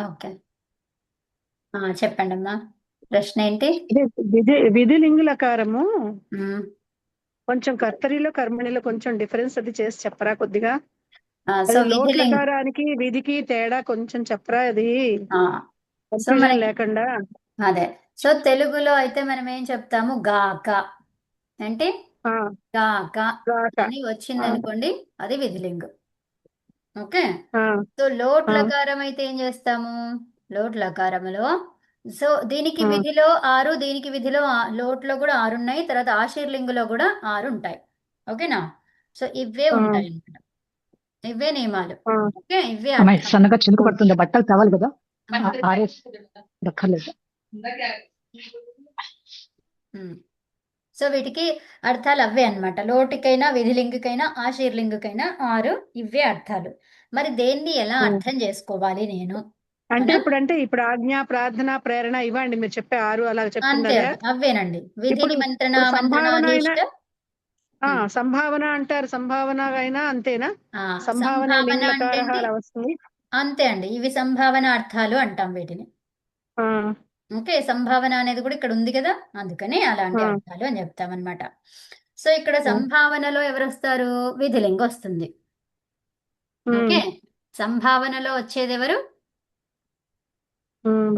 Okay. చెప్పండమ్మా. ప్రశ్న ఏంటి? ఇదే విధిలింగులకారము మ్మ్. కొంచెం కర్తరిలో కర్మణిలో కొంచెం డిఫరెన్స్ అది చేసి చెప్పరా కొద్దిగా? సో అది విధిలింగ్ లోట్లకారానికి విధికి తేడా కొంచెం చెప్పరా, అది ఆ, సో కన్ఫ్యూజన్ మనకి లేకుండా. అదే. సో తెలుగులో అయితే మనం ఏం చెప్తాము? గాక అంటే ఆ గాక రాక. అని ఆ వచ్చిందనుకోండి, అది విధిలింగ్. ఓకే. ఆ సో లోట్ ఆ లకారం అయితే ఏం చేస్తాము? లోట్ లకారములో సో దీనికి ఆ విధిలో 6, దీనికి విధిలో లోట్లో కూడా 6 ఉన్నాయి, తర్వాత ఆశీర్లింగులో కూడా 6 ఉంటాయి. ఓకేనా? సో ఇవే ఆ ఉంటాయి అన్నమాట. ఇవే నియమాలు. ఆ ఓకే, ఇవే అమ్మాయి అర్థం. సన్నగా చినుకు పడుతుంది, బట్టలు తేవాలి కదా. ఆరేసి దక్కర్లేదు. ఉమ్. సో వీటికి అర్థాలు అవే అన్నమాట. లోటుకైనా విధిలింగుకైనా ఆశీర్లింగుకైనా 6 ఇవే అర్థాలు. మరి దేన్ని ఎలా ఉమ్. అర్థం చేసుకోవాలి నేను అంటే అనా? ఇప్పుడు ఆజ్ఞ, ప్రార్థన, ప్రేరణ ఇవ్వండి మీరు చెప్పే 6 అలా చెప్పింది అంతే అదే. అవేనండి. విధి ఇప్పుడు నిమంత్రణ ఇప్పుడు సంభావన అయినా, మంత్రణాధీష్ట. సంభావన అంటారు, సంభావన అయినా అంతేనా? సంభావన సంభావన అంటే లింగలకార ఏంటి? అలా వస్తుంది. అంతే అండి, ఇవి సంభావన అర్థాలు అంటాం వీటిని. ఆ ఓకే, సంభావన అనేది కూడా ఇక్కడ ఉంది కదా, అందుకని అలాంటి ఆ అర్థాలు అని చెప్తామన్నమాట. సో ఇక్కడ ఆ. సంభావనలో ఎవరు వస్తారు? విధిలింగ వస్తుంది. ఓకే, ఉమ్, సంభావనలో వచ్చేది ఎవరు?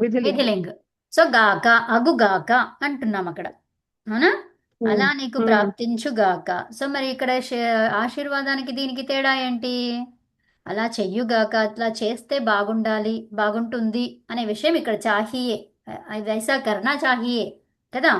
విధిలింగం. విధిలింగ్. సో గాక, అగుగాక అంటున్నాం అక్కడ. అవునా? ఉమ్, అలా నీకు ఉమ్, ప్రాప్తించుగాక. సో మరి ఇక్కడ ఆశీర్వాదానికి దీనికి తేడా ఏంటి? అలా చెయ్యుగాక, అట్లా చేస్తే బాగుండాలి, బాగుంటుంది అనే విషయం ఇక్కడ చాహియే. వైసా కర్నా చాహియే కదా.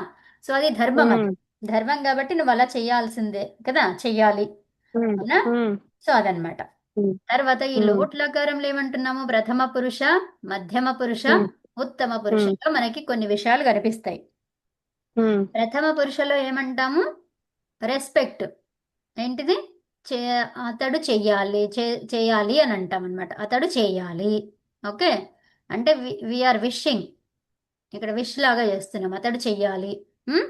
సో అది ధర్మం, అది ఉమ్, ధర్మం కాబట్టి నువ్వు అలా చెయ్యాల్సిందే కదా, చెయ్యాలి. ఉమ్, అవునా? ఉమ్, సో అదనమాట. ఉమ్, తర్వాత ఈ ఉమ్, లోట్ లకారంలో ఏమంటున్నాము? ప్రథమ పురుష, మధ్యమ పురుష, ఉమ్, ఉత్తమ ఉమ్, పురుషలో మనకి కొన్ని విషయాలు కనిపిస్తాయి. ఉమ్, ప్రథమ పురుషలో ఏమంటాము? రెస్పెక్ట్. ఏంటిది? చే అతడు చెయ్యాలి, చేయాలి అని అంటాం అనమాట. అతడు చేయాలి. ఓకే, అంటే వీఆర్ విషింగ్. ఇక్కడ విష్ లాగా చేస్తున్నాం. అతడు చెయ్యాలి. ఉమ్?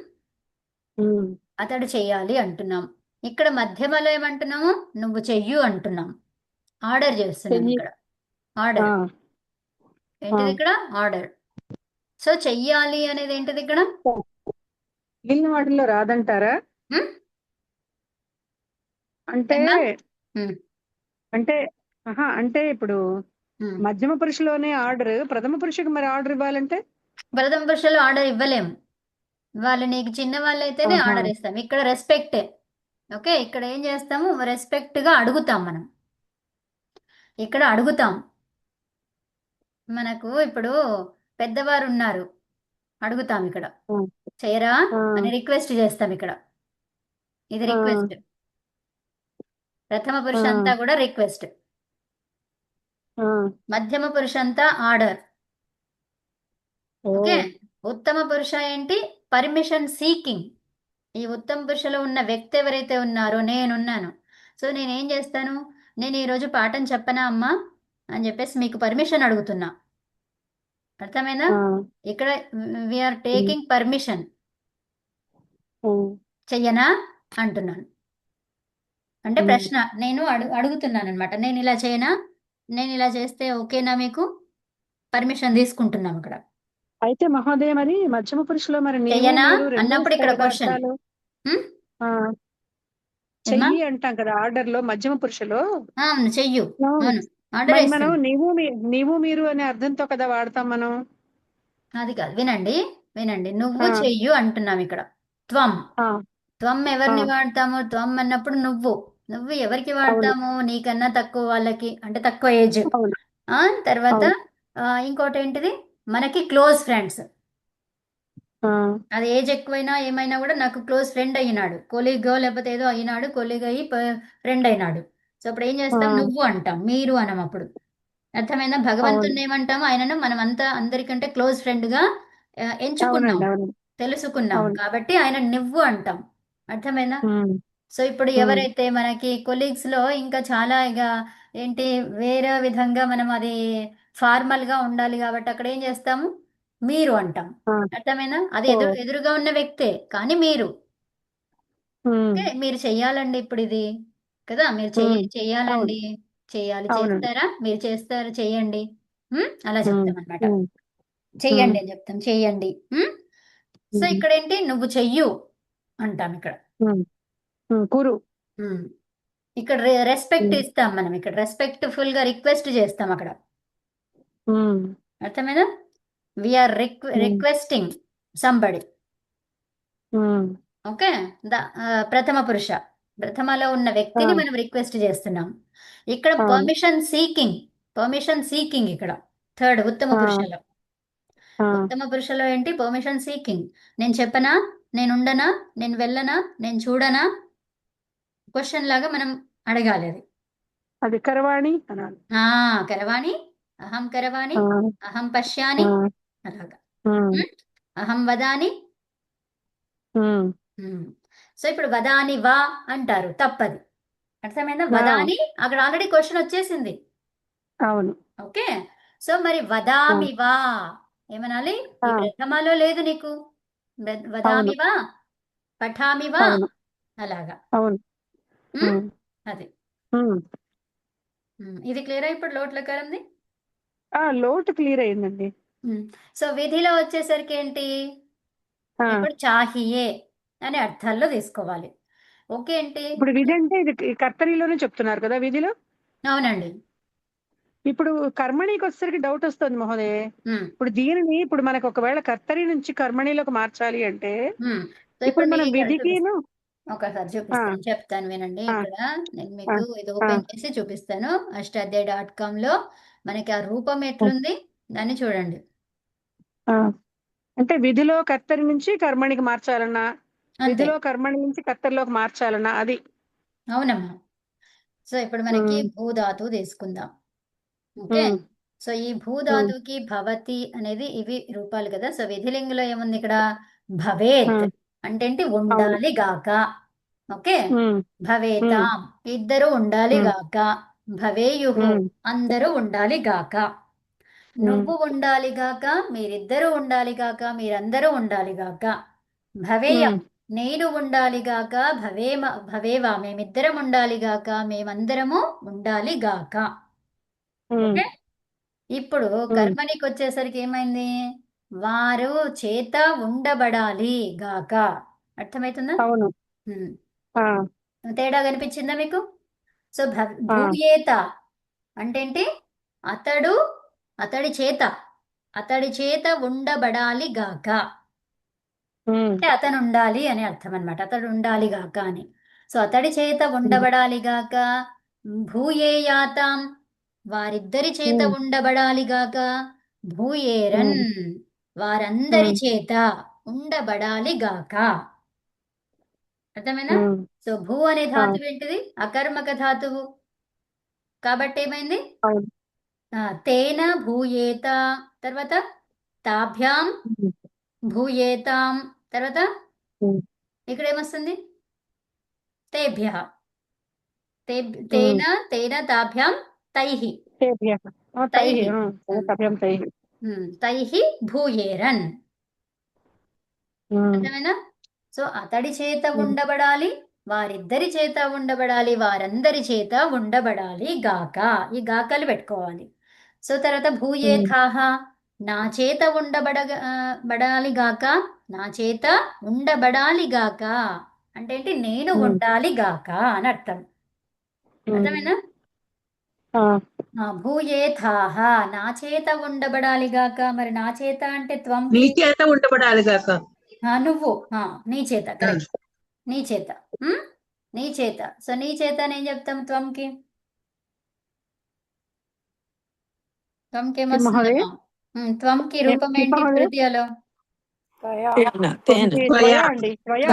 ఉమ్. అతడు చెయ్యాలి అంటున్నాం. ఇక్కడ మధ్యమలో ఏమంటున్నాము? నువ్వు చెయ్యు అంటున్నాం. ఆర్డర్ చేస్తున్నాం చెయ్యి. ఇక్కడ. ఆ ఆర్డర్. ఆ. ఏంటిది ఇక్కడ? ఆర్డర్. సో చెయ్యాలి అనేది ఏంటిది ఇక్కడ? మిగిలిన వాటిల్లో రాదంటారా? ఉమ్? అంటే ఏమ్మా? ఉమ్, అంటే అంటే ఇప్పుడు ఉమ్. మధ్యమ పురుషులోనే ఆర్డర్, ప్రథమ పురుషుకి మరి ఆర్డర్ ఇవ్వాలంటే? ప్రథమ పురుషులు ఆర్డర్ ఇవ్వలేము. వాళ్ళు నీకు చిన్న వాళ్ళు అయితేనే ఆహా. ఆర్డర్ ఇస్తాం. ఇక్కడ రెస్పెక్టే. ఓకే, ఇక్కడ ఏం చేస్తాము? రెస్పెక్ట్ గా అడుగుతాం మనం. ఇక్కడ అడుగుతాం. మనకు ఇప్పుడు పెద్దవారు ఉన్నారు, అడుగుతాం ఇక్కడ. ఆ, చేయరా ఆ, అని రిక్వెస్ట్ చేస్తాం ఇక్కడ. ఇది ఆ, రిక్వెస్ట్. ప్రథమ ఆ, పురుష అంతా కూడా రిక్వెస్ట్. ఆ. మధ్యమ పురుష అంతా ఆర్డర్. ఓ. ఓకే. ఉత్తమ పురుష ఏంటి? Permission seeking. ఈ ఉత్తమ పురుషలో ఉన్న వ్యక్తి ఎవరైతే ఉన్నారో, నేనున్నాను. సో నేనేం చేస్తాను? నేను ఈరోజు పాఠం చెప్పనా అమ్మా అని చెప్పేసి మీకు పర్మిషన్ అడుగుతున్నా. అర్థమైందా? ఆ, ఇక్కడ వీఆర్ ఉమ్, టేకింగ్ పర్మిషన్. ఉమ్, చెయ్యనా అంటున్నాను. అంటే ఉమ్. ప్రశ్న నేను అడుగుతున్నాను అనమాట. నేను ఇలా చేయనా? నేను ఇలా చేస్తే ఓకేనా మీకు? పర్మిషన్ తీసుకుంటున్నాం ఇక్కడ. అయితే మహోదయ, మరి మధ్యమ పురుషులో మరి నీవు చెయ్యనా మీరు రెండు అన్నప్పుడు వస్తాయి ఇక్కడ కదా క్వశ్చన్. అర్థాలు? ఆ ఏమ్మా? చెయ్యి అంటాం కదా ఆర్డర్ లో మధ్యమ పురుషులో. అవును, చెయ్యు. అవును. అవును, ఆర్డర్ మరి మనం ఇస్తున్నాం. నీవు మీరు అనే అర్థంతో కదా వాడతాం మనం. అది కాదు, వినండి. వినండి, నువ్వు ఆ చెయ్యు అంటున్నాం ఇక్కడ. త్వం. ఆ త్వం ఆ ఎవరిని వాడతాము? త్వం అన్నప్పుడు నువ్వు. నువ్వు ఎవరికి అవును వాడతాము? నీకన్నా తక్కువ వాళ్ళకి, అంటే తక్కువ ఏజ్. అవును తర్వాత అవును. ఇంకోటి ఏంటిది? మనకి క్లోజ్ ఫ్రెండ్స్. ఆ అది ఏజ్ ఎక్కువైనా ఏమైనా కూడా నాకు క్లోజ్ ఫ్రెండ్ అయినాడు, కొలీగో లేకపోతే ఏదో అయినాడు, కొలీగ్ అయ్యి ఫ్రెండ్ అయినాడు. సో అప్పుడు ఏం ఆ చేస్తాం? నువ్వు అంటాం, మీరు అనం అప్పుడు. అర్థమైందా? అవును. భగవంతుని ఏమంటాము? ఆయనను మనం అంతా అందరికంటే క్లోజ్ ఫ్రెండ్ గా ఎంచుకున్నాం, అవునండి అవును. తెలుసుకున్నాం అవును. కాబట్టి ఆయన నువ్వు అంటాం. అర్థమైందా? ఉమ్, సో ఇప్పుడు ఉమ్, ఎవరైతే మనకి కొలీగ్స్ లో ఇంకా చాలా ఇక ఏంటి వేరే విధంగా మనం అది ఫార్మల్ గా ఉండాలి కాబట్టి అక్కడ ఏం చేస్తాము? మీరు అంటాం. ఆ అర్థమైనా? అది ఓ. ఎదురుగా ఉన్న వ్యక్తే కానీ మీరు. ఉమ్, ఓకే, మీరు చెయ్యాలండి ఇప్పుడు ఇది కదా, మీరు ఉమ్, అవును చెయ్యాలండి. చెయ్యాలి, అవునండి. చేస్తారా? మీరు చేస్తారు, చెయ్యండి. అలా ఉమ్, చెప్తాం అనమాట. ఉమ్, ఉమ్, చెయ్యండి అని చెప్తాం, చెయ్యండి. సో ఉమ్, ఇక్కడ ఏంటి, నువ్వు చెయ్యు అంటాం ఇక్కడ. ఉమ్, కురు. ఉమ్. ఇక్కడ రెస్పెక్ట్ ఉమ్, ఇస్తాం మనం, ఇక్కడ రెస్పెక్ట్ఫుల్ గా రిక్వెస్ట్ చేస్తాం అక్కడ. ఉమ్, అర్థమైనా? వీఆర్ ఉమ్, రిక్వెస్టింగ్ సంబడి. ఉమ్, ఓకే. ప్రథమ పురుష, ప్రథమలో ఉన్న ఆ, వ్యక్తిని మనం రిక్వెస్ట్ చేస్తున్నాం. ఇక్కడ అవును. పర్మిషన్ సీకింగ్ ఇక్కడ థర్డ్ ఉత్తమ ఆ, పురుషలో. ఆ, ఉత్తమ పురుషలో ఏంటి, పర్మిషన్ సీకింగ్. నేను చెప్పనా, నేను ఉండనా, నేను వెళ్ళనా, నేను చూడనా, క్వశ్చన్ లాగా మనం అడగాలి అది. అది కరవాణి అనాలి. కరవాణి, అహం కరవాణి, ఆ, అహం ఆ, పశ్యాని, అలాగా. ఉమ్, ఉమ్, అహం వదాని. ఉమ్, ఉమ్. సో ఇప్పుడు వదాని వా అంటారు, తప్పది. అర్థమైందా? ఆ, వదాని అక్కడ ఆల్రెడీ క్వశ్చన్ వచ్చేసింది. అవును. ఓకే. సో మరి ఆ, వదామి వా ఏమనాలి? ఆ, ఈ ప్రథమలో లేదు నీకు. అవును. వదామి వా, పఠామి వా, అవును. అలాగా. అవును. ఉమ్, ఉమ్, అది. ఉమ్. ఇది క్లియర్ ఇప్పుడు లోట్లకారంది. లోటు క్లియర్ అయిందండి. సో విధిలో వచ్చేసరికి ఏంటి, ఆ, ఇప్పుడు చాహియే అనే అర్థాల్లో తీసుకోవాలి. ఓకే ఏంటి. ఇప్పుడు విధి అంటే ఇది కర్తరిలోనే చెప్తున్నారు కదా విధిలో. అవునండి. ఇప్పుడు కర్మణికి వచ్చేసరికి డౌట్ వస్తుంది మహోదయ. ఉమ్, ఇప్పుడు దీనిని ఇప్పుడు మనకు ఒకవేళ కర్తరి నుంచి కర్మణిలోకి మార్చాలి అంటే ఉమ్. సో ఇప్పుడు ఇప్పుడు మీకు మనం ఇక్కడ విధికిను. ఒకసారి ఆ, చూపిస్తాను, చెప్తాను వినండి. ఆ, ఇక్కడ నేను ఆ, మీకు ఇది ఆ, ఓపెన్ చేసి చూపిస్తాను. astaday.com లో మనకి ఆ రూపం ఎట్లుంది దాన్ని చూడండి. ఆ. అంటే విధిలో కర్తరి నుంచి కర్మణికి మార్చాలన్నా, అంతే. విధిలో కర్మణి నుంచి కర్తరిలోకి మార్చాలన్నా అది. అవునమ్మా. సో ఇప్పుడు మనకి ఉమ్, భూధాతు తీసుకుందాం. ఓకే. ఉమ్, సో ఈ ఉమ్, భూధాతుకి భవతి అనేది ఇవి రూపాలు కదా. సో విధిలింగులో ఏముంది ఇక్కడ, భవేత్ ఉమ్, అంటే ఏంటి, అవును. ఉండాలి గాక. ఓకే. ఉమ్, ఉమ్, భవేతాం ఇద్దరు ఉండాలి ఉమ్, గాక. భవేయుహు ఉమ్, అందరూ ఉండాలి గాక. ఉమ్, నువ్వు ఉండాలి గాక, మీరిద్దరూ ఉండాలి గాక, మీరందరూ ఉండాలి గాక. భవేయం ఉమ్, నేను ఉండాలి గాక, భవేవా మేమిద్దరం ఉండాలి గాక, మేమందరము ఉండాలి గాక. ఉమ్, ఓకే. ఇప్పుడు ఉమ్. కర్మనికి వచ్చేసరికి ఏమైంది, వారు చేత ఉండబడాలి గాక. అర్థమవుతుందా? అవును. ఉమ్. ఆ, తేడా కనిపించిందా మీకు? సో ఆ, భూయేత అంటే ఏంటి, అతడు, అతడి చేత, అతడి చేత ఉండబడాలి గాక. ఉమ్, అంటే అతను ఉండాలి అని అర్థం అన్నమాట, అతడు ఉండాలి గాక అని. సో అతడి చేత ఉమ్, ఉండబడాలి గాక. భూయేయాతాం వారిద్దరి చేత ఉమ్, ఉండబడాలి గాక. భూయేరన్ ఉమ్, వారందరి ఉమ్, చేత ఉండబడాలి గాక. అర్థమేనా? ఉమ్. సో భూ అనే ఆ, ధాతువు ఏంటిది, అకర్మక ధాతువు. కాబట్టి ఏమైంది, అవును. తేన భూయేత, తర్వాత తాభ్యాం ఉమ్, భూయేతాం, తర్వాత ఉమ్, ఇక్కడ ఏమొస్తుంది, తేభ్య, ఉమ్. తేన తేన తాభ్యాం తైః, తేభ్యః. తైః. తైః సభ్యం తైః. తైః భూయేరన్. ఉమ్, అర్థమైనా? సో అతడి చేత ఉమ్, ఉండబడాలి, వారిద్దరి చేత ఉండబడాలి, వారందరి చేత ఉండబడాలి గాక. ఈ గాకలు పెట్టుకోవాలి. సో తర్వాత ఉమ్, భూయేథాహ నా చేత బడాలి గాక, నా చేత ఉండబడాలి గాక. అంటే ఏంటి, నేను ఉమ్, ఉండాలి గాక అని అర్థం. ఉమ్. అర్థమేనా? ఆ, భూయేథాహ నా చేత ఉండబడాలి గాక. మరి నా చేత అంటే నీ త్వంకి, చేత ఉండబడాలి గాక. నువ్వు, నీ చేత, కరెక్ట్, నీ చేత. ఉమ్? నీ చేత. సో నీ చేత అని ఏం చెప్తాం త్వంకి, త్వంకి మహోదయ. ఏమొస్తుందమ్మా? త్వంకి రూపం ఏంటి మహోదయ. తృతీయలో? త్వయ త్వయా. అండి. త్వయ.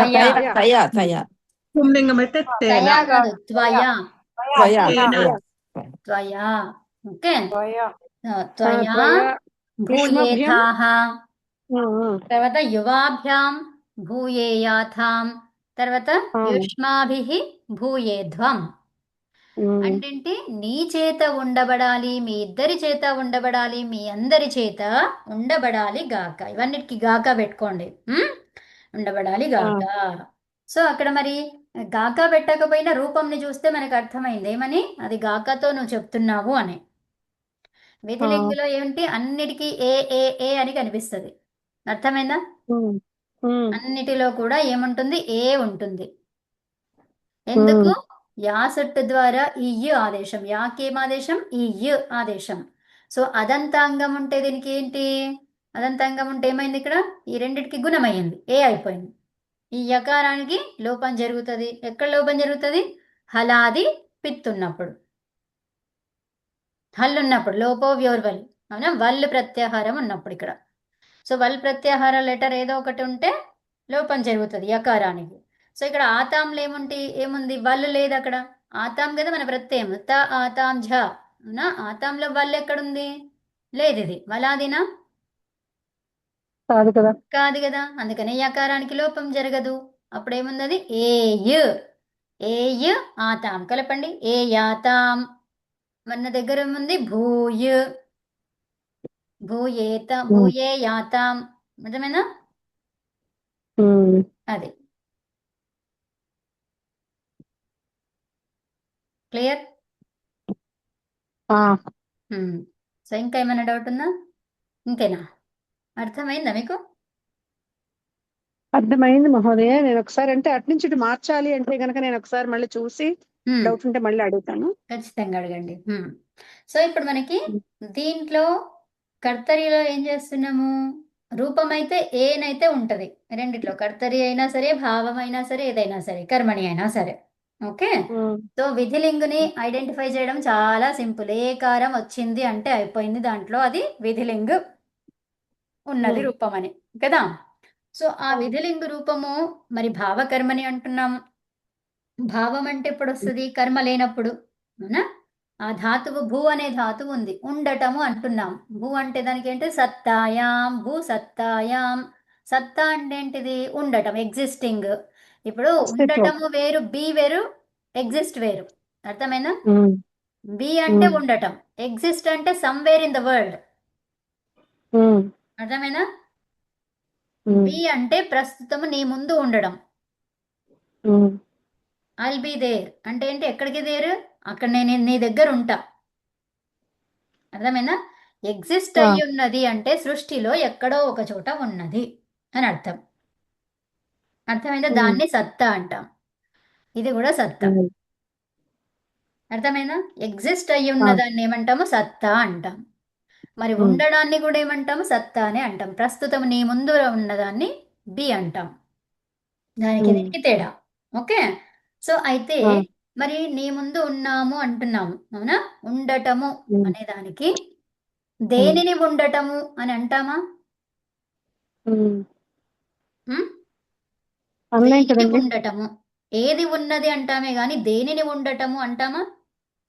త్వయా. త్వయ. పుంలింగం అయితే తేన. తయా కాదు, త్వయా. తేన. త్వయ. త్వయా. ఓకే. ఆ, త్వయా త్వయ. యుష్మభ్యం. భూయేథాహ, ఉమ్, ఉమ్, తర్వాత యువాభ్యాం భూయేయాథాం, తర్వాత అవును. యుష్మాభిః భూయేధ్వం. ఉమ్, అంటే నీ చేత ఉండబడాలి, మీ ఇద్దరి చేత ఉండబడాలి, మీ అందరి చేత ఉండబడాలి గాక. ఇవన్నిటికి గాక పెట్టుకోండి. ఉండబడాలి ఆ, గాక. సో అక్కడ మరి గాక పెట్టకపోయినా రూపంని చూస్తే మనకు అర్థమైంది ఏమని, అది గాకతో నువ్వు చెప్తున్నావు అని. విధిలింగులో ఏంటి అన్నిటికీ ఏ ఏ ఏ అని కనిపిస్తుంది. అర్థమైందా? ఉమ్, ఉమ్, అన్నిటిలో కూడా ఏముంటుంది? ఏ ఉంటుంది. ఉమ్, ఎందుకు? యాసట్టు ద్వారా ఇయ్యు ఆదేశం. యాకేం ఆదేశం? ఇయ్యు ఆదేశం. సో అదంతాంగం ఉంటే దీనికి ఏంటి? అదంతాంగం ఉంటే ఏమైంది ఇక్కడ? ఈ రెండిటికి గుణమైంది, ఏ అయిపోయింది. ఈ యకారానికి లోపం జరుగుతుంది. ఎక్కడ లోపం జరుగుతుంది? హలాది పిత్తున్నప్పుడు, హల్లున్నప్పుడు, లోపో వ్యోర్వల్, అవునా? వల్లు ప్రత్యాహారం ఉన్నప్పుడు ఇక్కడ. సో వల్ ప్రత్యాహార లెటర్ ఏదో ఒకటి ఉంటే లోపం జరుగుతుంది యకారానికి. సో ఇక్కడ ఆతాంలో ఏముంది? వల్లు లేదు అక్కడ. ఆతాం కదా మన ప్రత్యయం. త ఆతాం ఝ, అవునా? ఆతాంలో వల్లు ఎక్కడుంది? లేదు. ఇది వలాదినా? కాదు కదా. కాదు కదా. అందుకనే యకారానికి లోపం జరగదు. అప్పుడు ఏముంది? ఏయ్. ఏయ్ ఆతాం కలపండి. ఏ యాతాం. మన దగ్గర ఏముంది? భూయ్. భూయేత, ఉమ్, భూయే యాతాం. నిజమేనా? ఉమ్. అది క్లియర్. ఆ, సో ఇంకా ఏమైనా డౌట్ ఉందా? ఇంతేనా? అర్థమైందా మీకు? అర్థమైంది మహోదయ. నేను ఒకసారి అంటే అటు ఇటు మార్చాలి అంటే గనక నేను ఒకసారి మళ్ళీ చూసి హ్మ్, డౌట్ ఉంటే మళ్ళీ అడుగుతాను. ఖచ్చితంగా అడగండి. సో ఇప్పుడు మనకి దీంట్లో కర్తరిలో ఏం చేస్తున్నాము? రూపం అయితే ఏనైతే ఉంటది రెండిట్లో. కర్తరి అయినా సరే, భావం అయినా సరే, ఏదైనా సరే, కర్మణి అయినా సరే. ఓకే. ఉమ్, సో విధిలింగుని ఐడెంటిఫై చేయడం చాలా సింపుల్. ఏ కారం వచ్చింది అంటే అయిపోయింది దాంట్లో, అది విధిలింగు ఉన్నది ఉమ్, రూపం అని కదా. సో ఆ అవును. విధిలింగు రూపము మరి భావకర్మని అంటున్నాం. భావం అంటే ఎప్పుడు వస్తుంది? కర్మ లేనప్పుడు, అవునా? ఆ ధాతువు భూ అనే ధాతువు ఉంది, ఉండటము అంటున్నాం. భూ అంటే దానికి ఏంటి? సత్తాయాం, భూ సత్తాయాం. సత్తా అంటే ఏంటిది? ఉండటం, ఎగ్జిస్టింగ్. ఇప్పుడు అస్తిత్వం. ఉండటము వేరు, బి వేరు, ఎగ్జిస్ట్ వేరు. అర్థమైనా? ఉమ్, బి అంటే ఉమ్, ఉండటం, ఎగ్జిస్ట్ అంటే సమ్వేర్ ఇన్ ద వరల్డ్. ఉమ్, అర్థమైనా? ఉమ్, బి అంటే ప్రస్తుతము నీ ముందు ఉండడం. ఉమ్, ఐల్ బి దేర్ అంటే ఏంటి? ఎక్కడికి దేర్? అక్కడ నేను నీ దగ్గర ఉంటా. అర్థమైనా? ఎగ్జిస్ట్ ఆ, అయి ఉన్నది అంటే సృష్టిలో ఎక్కడో ఒక చోట ఉన్నది అని అర్థం. అర్థమైందా? ఉమ్, దాన్ని సత్తా అంటాం. ఇది కూడా సత్తా. ఉమ్, అర్థమైనా? ఎగ్జిస్ట్ అయి ఆ, ఉన్నదాన్ని ఏమంటాము? సత్తా అంటాం. మరి ఉమ్, ఉండడాన్ని కూడా ఏమంటాము? సత్తా అని అంటాం. ప్రస్తుతం నీ ముందు ఉన్నదాన్ని బి అంటాం. దానికి ఉమ్, దీనికి తేడా. ఓకే. సో అయితే ఆ, మరి నీ ముందు ఉన్నాము అంటున్నాము, అవునా? ఉండటము ఉమ్, అనే దానికి ఉమ్, దేనిని ఉండటము అని అంటామా? ఉమ్. ఉమ్? అనలేం దేనిని కదండి. ఉండటము. ఏది ఉన్నది అంటామే గాని దేనిని ఉండటము అంటామా?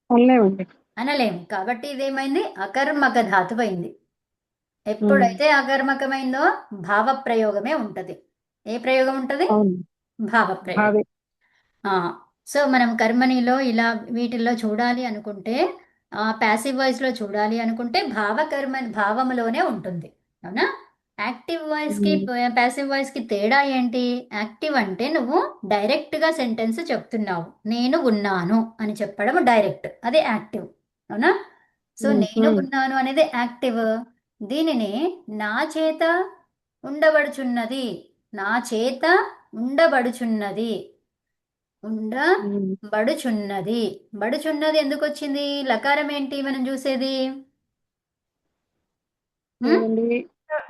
అనలేమండి. అనలేము. కాబట్టి ఇదేమైంది? అకర్మక ధాతువు అయింది. ఉమ్, ఎప్పుడైతే అకర్మకమైందో భావ ప్రయోగమే ఉంటది. ఏ ప్రయోగం ఉంటది? అవును. భావ ప్రయోగం. భావే. ఆ, సో మనం కర్మనిలో ఇలా వీటిల్లో చూడాలి అనుకుంటే, ప్యాసివ్ వాయిస్లో చూడాలి అనుకుంటే భావములోనే ఉంటుంది, అవునా? యాక్టివ్ వాయిస్కి ఉమ్, ప్యాసివ్ వాయిస్కి తేడా ఏంటి? యాక్టివ్ అంటే నువ్వు డైరెక్ట్గా సెంటెన్స్ చెప్తున్నావు. నేను ఉన్నాను అని చెప్పడం డైరెక్ట్, అది యాక్టివ్, అవునా? సో ఉమ్, నేను ఉమ్, ఉన్నాను అనేది యాక్టివ్. దీనిని నా చేత ఉండబడుచున్నది, నా చేత ఉండబడుచున్నది, ఉమ్. ఉండబడుచున్నది. బడుచున్నది ఎందుకు వచ్చింది? లకారం ఏంటి మనం చూసేది? ఉం? ఏదండి?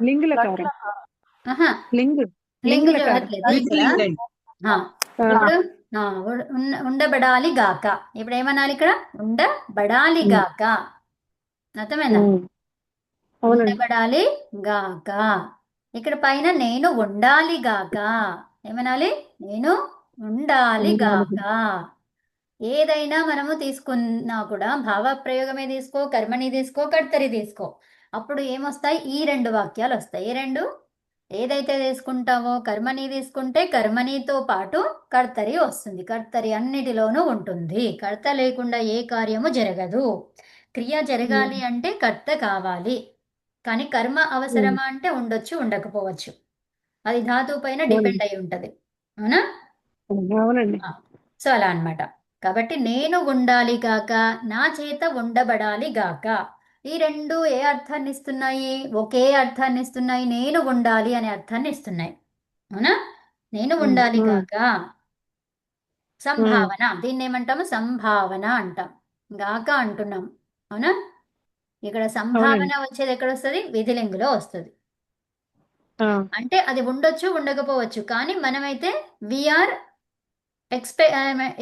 లింగులకారం. ఆహా, లింగు. లింగు లింగులకారం. చూడట్లేదు ఇక్కడ. లింగండి. ఆ, ఆ, ఇప్పుడు ఉండబడాలి గాక. ఇప్పుడు ఏమనాలి ఇక్కడ? ఉండబడాలి ఉమ్, గాక. అర్థమైందా? ఉమ్. అవునండి. ఉండబడాలి గాక. ఇక్కడ పైన నేను ఉండాలి గాక. ఏమనాలి? నేను ఉండాలి ఉండాలి. గాక. ఏదైనా మనము తీసుకున్నా కూడా భావప్రయోగమే తీసుకో, కర్మని తీసుకో, కర్తరి తీసుకో, అప్పుడు ఏమొస్తాయి? ఈ రెండు వాక్యాలు వస్తాయి. ఏ రెండు? ఏదైతే తీసుకుంటావో, కర్మని తీసుకుంటే కర్మనితో పాటు కర్తరి వస్తుంది. కర్తరి అన్నిటిలోనూ ఉంటుంది. కర్త లేకుండా ఏ కార్యము జరగదు. క్రియ జరగాలి ఉమ్, అంటే కర్త కావాలి. కానీ కర్మ ఉమ్. అవసరమా అంటే ఉండొచ్చు, ఉండకపోవచ్చు. అది ధాతువు పైన అవునండి. డిపెండ్ అయి ఉంటది, అవునా? అవునండి. ఆ, సో అలా అన్నమాట. కాబట్టి నేను ఉండాలి గాక, నా చేత ఉండబడాలి గాక. ఈ రెండు ఏ అర్థాన్ని ఇస్తున్నాయి? ఒకే అర్థాన్ని ఇస్తున్నాయి. నేను ఉండాలి అనే అర్థాన్ని ఇస్తున్నాయి. అవునా? నేను ఉండాలి కాక సంభావన, దీన్ని ఏమంటాము? సంభావన అంటాం. గాక అంటున్నాం. అవునా? ఇక్కడ సంభావన వచ్చేది ఎక్కడ వస్తుంది? విధిలింగులో వస్తుంది. అంటే అది ఉండొచ్చు, ఉండకపోవచ్చు. కానీ మనమైతే వీఆర్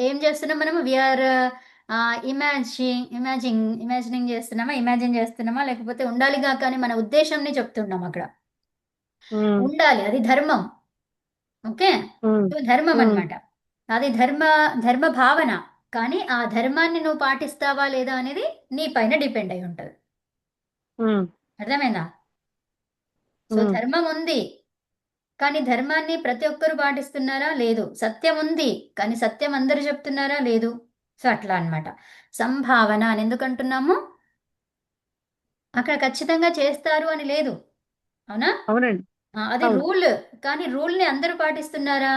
ఏం చేస్తున్నాం మనము? వీఆర్ ఇమాజినింగ్ చేస్తున్నామా, ఇమాజిన్ చేస్తున్నామా, లేకపోతే ఉండాలిగా కానీ మన ఉద్దేశంని చెప్తున్నాం అక్కడ. ఉండాలి, అది ధర్మం. ఓకే, ధర్మం అన్నమాట. అది ధర్మ భావన. కానీ ఆ ధర్మాన్ని నువ్వు పాటిస్తావా లేదా అనేది నీ పైన డిపెండ్ అయి ఉంటుంది. అర్థమైందా? సో ధర్మం ఉంది, కానీ ధర్మాన్ని ప్రతి ఒక్కరు పాటిస్తున్నారా? లేదు. సత్యం ఉంది, కానీ సత్యం అందరూ చెప్తున్నారా? లేదు. సో అట్లా అన్నమాట. సంభావన అని ఎందుకు అంటున్నాము? అక్కడ ఖచ్చితంగా చేస్తారు అని లేదు. అవునా? అవునండి. అది రూల్, కానీ రూల్ ని అందరూ పాటిస్తున్నారా?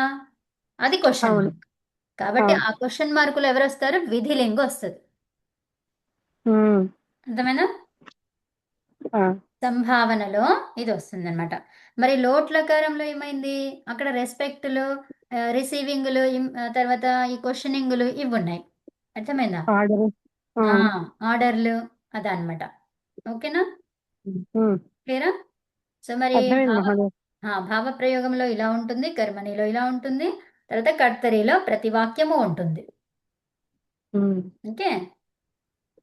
అది క్వశ్చన్ మార్క్. కాబట్టి ఆ క్వశ్చన్ మార్కులు ఎవరు వస్తారు? విధిలింగు వస్తుంది. అర్థమైనా? సంభావనలో ఇది వస్తుంది అనమాట. మరి లోట్లకారంలో ఏమైంది? అక్కడ రెస్పెక్ట్లు, రిసీవింగ్లు, తర్వాత ఈ క్వశ్చనింగ్లు ఇవి ఉన్నాయి. అర్థమైందా? ఆర్డర్లు అదనమాట. ఓకేనా? క్లియరా? సో మరి భావ ప్రయోగంలో ఇలా ఉంటుంది, కర్మణిలో ఇలా ఉంటుంది, తర్వాత కర్తరిలో ప్రతి వాక్యము ఉంటుంది. ఓకే,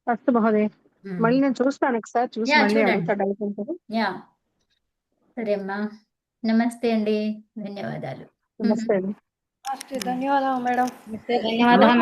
అస్తు మహోదయ. మళ్ళీ నేను చూస్తాను, ఒకసారి చూసి యా, మళ్ళీ చూడండి. అడుగుతా డౌట్ ఉంటుంది. యా, సరే అమ్మా. నమస్తే అండి, ధన్యవాదాలు. నమస్తే అండి. ధన్యవాదాలు మేడం. ధన్యవాదాలు.